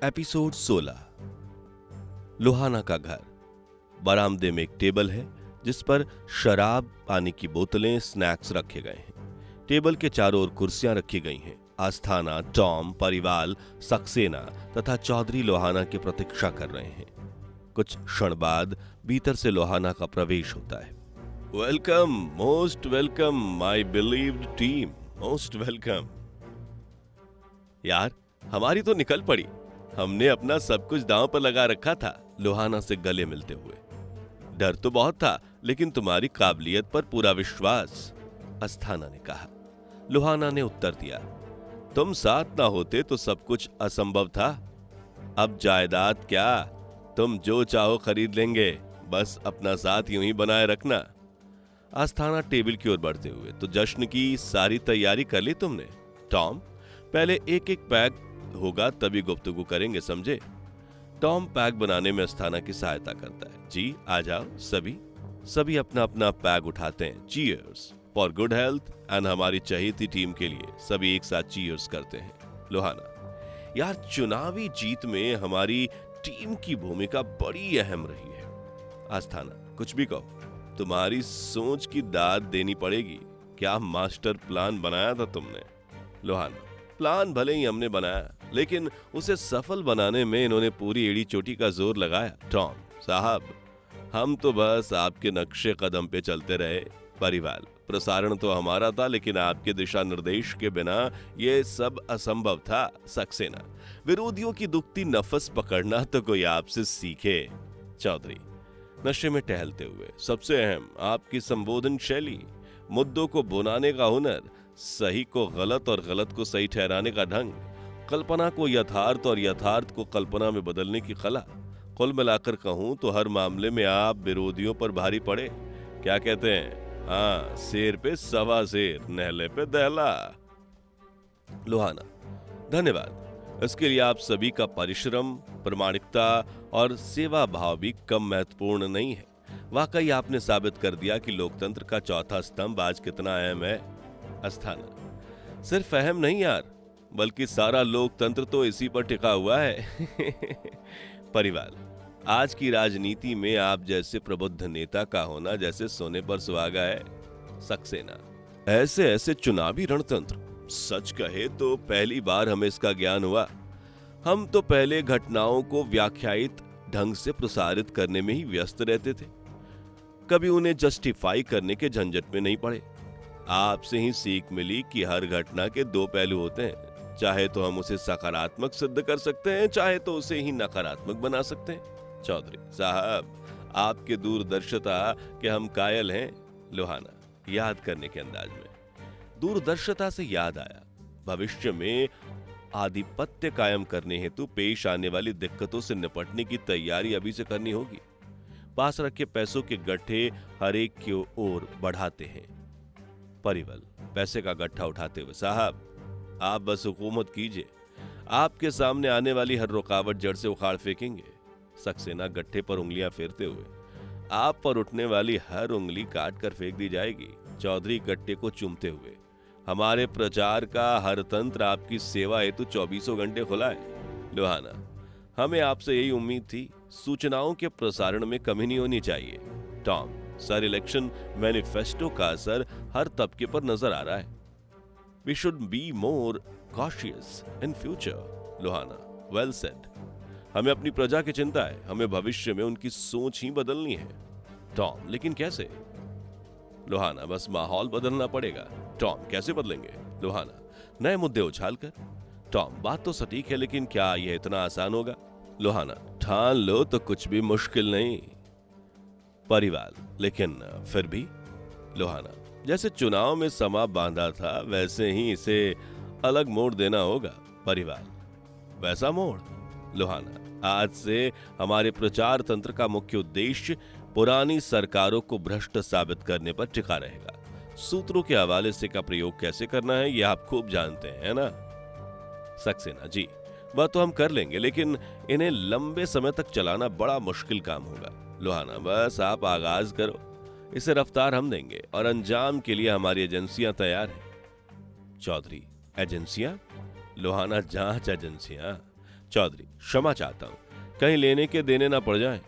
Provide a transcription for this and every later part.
Episode 16। Lohana का घर। बरामदे में एक टेबल है जिस पर शराब, पानी की बोतलें, स्नैक्स रखे गए हैं। टेबल के चारों ओर कुर्सियां रखी गई हैं। आस्थाना, टॉम, परिवाल, सक्सेना तथा चौधरी लोहाना की प्रतीक्षा कर रहे हैं। कुछ क्षण बाद भीतर से लोहाना का प्रवेश होता है। Welcome, most welcome my believed team, most welcome. यार, हमारी तो निकल पड़ी। हमने अपना सब कुछ दांव पर लगा रखा था, लोहाना से गले मिलते हुए। डर तो बहुत था, लेकिन तुम्हारी काबिलियत पर पूरा विश्वास, अस्थाना ने कहा। लोहाना ने उत्तर दिया, तुम साथ ना होते तो सब कुछ असंभव था। अब जायदाद क्या, तुम जो चाहो खरीद लेंगे, बस अपना साथ यूं ही बनाए रखना। आस्थाना टेबल की ओर बढ़ते हुए, तो जश्न की सारी तैयारी कर ली तुमने? टॉम, पहले एक एक पैक होगा तभी गुफ्तगू करेंगे, समझे? टॉम पैक बनाने में अस्थाना की सहायता करता है। जी आ जाओ। सभी अपना अपना पैक उठाते हैं। Cheers for good health and हमारी चहेती टीम के लिए सभी एक साथ चीयर्स करते हैं। लोहाना, यार, चुनावी जीत में हमारी टीम की भूमिका बड़ी अहम रही है। आस्थाना, कुछ भी कहो, तुम्हारी सोच की दाद देनी पड़ेगी। क्या मास्टर प्लान बनाया था तुमने? लोहाना, प्लान भले ही हमने बनाया, लेकिन उसे सफल बनाने में इन्होंने पूरी एड़ी चोटी का जोर लगाया। टॉम साहब, हम तो बस आपके नक्शे कदम पे चलते रहे। परिवाल, प्रसारण तो हमारा था, लेकिन आपके दिशा निर्देश के बिना ये सब असंभव था। सक्सेना, विरोधियों की दुखती नफस पकड़ना तो कोई आपसे सीखे। चौधरी, नशे में टहलते हुए, सबसे अहम आपकी संबोधन शैली, मुद्दों को बुनाने का हुनर, सही को गलत और गलत को सही ठहराने का ढंग, कल्पना को यथार्थ और यथार्थ को कल्पना में बदलने की कला। कुल मिलाकर कहूं तो हर मामले में आप विरोधियों पर भारी पड़े। क्या कहते हैं, हाँ, शेर पे सवा शेर, नहले पे दहला। लोहाना, धन्यवाद। इसके लिए आप सभी का परिश्रम, प्रामाणिकता और सेवा भाव भी कम महत्वपूर्ण नहीं है। वाकई आपने साबित कर दिया कि लोकतंत्र का चौथा स्तंभ आज कितना अहम है। अस्थाना, सिर्फ अहम नहीं यार, बल्कि सारा लोकतंत्र तो इसी पर टिका हुआ है। परिवार, आज की राजनीति में आप जैसे प्रबुद्ध नेता का होना जैसे सोने पर सुहागा है। सक्सेना, ऐसे ऐसे चुनावी रणतंत्र, सच कहे तो पहली बार हमें इसका ज्ञान हुआ। हम तो पहले घटनाओं को व्याख्यायित ढंग से प्रसारित करने में ही व्यस्त रहते थे, कभी उन्हें जस्टिफाई करने के झंझट में नहीं पड़े। आपसे ही सीख मिली कि हर घटना के दो पहलू होते हैं। चाहे तो हम उसे सकारात्मक सिद्ध कर सकते हैं, चाहे तो उसे ही नकारात्मक बना सकते हैं। चौधरी साहब, आपके दूरदर्शिता के हम कायल हैं। लोहाना, याद करने के अंदाज में, दूरदर्शिता से याद आया, भविष्य में आधिपत्य कायम करने हेतु पेश आने वाली दिक्कतों से निपटने की तैयारी अभी से करनी होगी। पास रखे पैसों के गट्ठे हर एक की ओर बढ़ाते हैं। परिवल, पैसे का गट्ठा उठाते हुए, साहब, आप बस हुकूमत कीजिए, आपके सामने आने वाली हर रुकावट जड़ से उखाड़ फेंकेंगे। सक्सेना, गट्ठे पर उंगलियां फेरते हुए, आप पर उठने वाली हर उंगली काट कर फेंक दी जाएगी। चौधरी, गट्टे को चूमते हुए, हमारे प्रचार का हर तंत्र आपकी सेवा हेतु 24 घंटे खुला है। लोहाना, हमें आपसे यही उम्मीद थी। सूचनाओं के प्रसारण में कमी नहीं होनी चाहिए। टॉम, सर, इलेक्शन मैनिफेस्टो का असर हर तबके पर नजर आ रहा है। We should be more cautious in future. Lohana, well said. हमें अपनी प्रजा की चिंता है, हमें भविष्य में उनकी सोच ही बदलनी है। टॉम, लेकिन कैसे? लोहाना, बस माहौल बदलना पड़ेगा। टॉम, कैसे बदलेंगे? लोहाना, नए मुद्दे उछालकर। टॉम, बात तो सटीक है, लेकिन क्या यह इतना आसान होगा? लोहाना, ठान लो तो कुछ भी मुश्किल नहीं। परिवार, लेकिन फिर भी? लोहाना, जैसे चुनाव में समा बांधा था, वैसे ही इसे अलग मोड़ देना होगा। परिवार, वैसा मोड़? लोहाना, आज से हमारे प्रचार तंत्र का मुख्य उद्देश्य पुरानी सरकारों को भ्रष्ट साबित करने पर टिका रहेगा। सूत्रों के हवाले से का प्रयोग कैसे करना है, यह आप खूब जानते हैं, है ना? सक्सेना, जी, वह तो हम कर लेंगे, लेकिन इन्हें लंबे समय तक चलाना बड़ा मुश्किल काम होगा। लोहाना, बस आप आगाज करो, इसे रफ्तार हम देंगे और अंजाम के लिए हमारी एजेंसियां तैयार हैं। चौधरी, एजेंसियां? लोहाना, जांच एजेंसियां। चौधरी, क्षमा चाहता हूँ, कहीं लेने के देने ना पड़ जाए।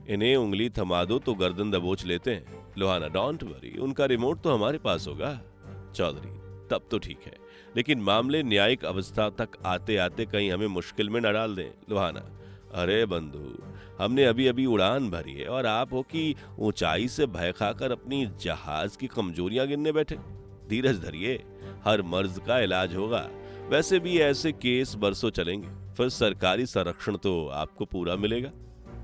इन्हें उंगली थमा दो तो गर्दन दबोच लेते हैं। लोहाना, डोंट वरी, उनका रिमोट तो हमारे पास होगा। चौधरी, तब तो ठीक है, लेकिन मामले न्यायिक अवस्था तक आते आते कहीं हमें मुश्किल में न डाल दें। लोहाना, अरे बंधु, हमने अभी अभी उड़ान भरी है और आप हो कि ऊंचाई से भय खाकर अपनी जहाज की कमजोरियां गिनने बैठे। धीरज धरिए, हर मर्ज का इलाज होगा। वैसे भी ऐसे केस बरसों चलेंगे, फिर सरकारी संरक्षण तो आपको पूरा मिलेगा।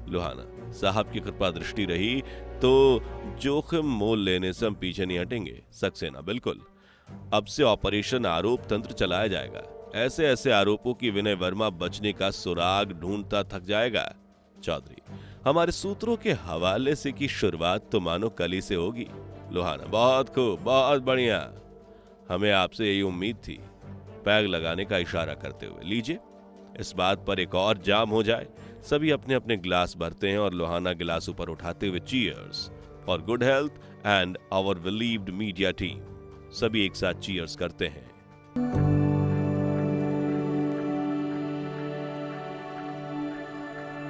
लोहाना, साहब की कृपा दृष्टि रही तो जोखिम मोल लेने से हम पीछे नहीं हटेंगे। सक्सेना, बिल्कुल। अब से ऑपरेशन आरोप तंत्र चलाया जाएगा। ऐसे ऐसे आरोपों की विनय वर्मा बचने का सुराग ढूंढता थक जाएगा। चौधरी, हमारे सूत्रों के हवाले से की शुरुआत तो मानो कल ही से होगी। लोहाना, बहुत खूब, बहुत बढ़िया, हमें आपसे यही उम्मीद थी। पैग लगाने का इशारा करते हुए, लीजिए, इस बात पर एक और जाम हो जाए। सभी अपने अपने गिलास भरते हैं और लोहाना गिलास ऊपर उठाते हुए, cheers for good health and our beloved media team. सभी एक साथ चीयर्स करते हैं।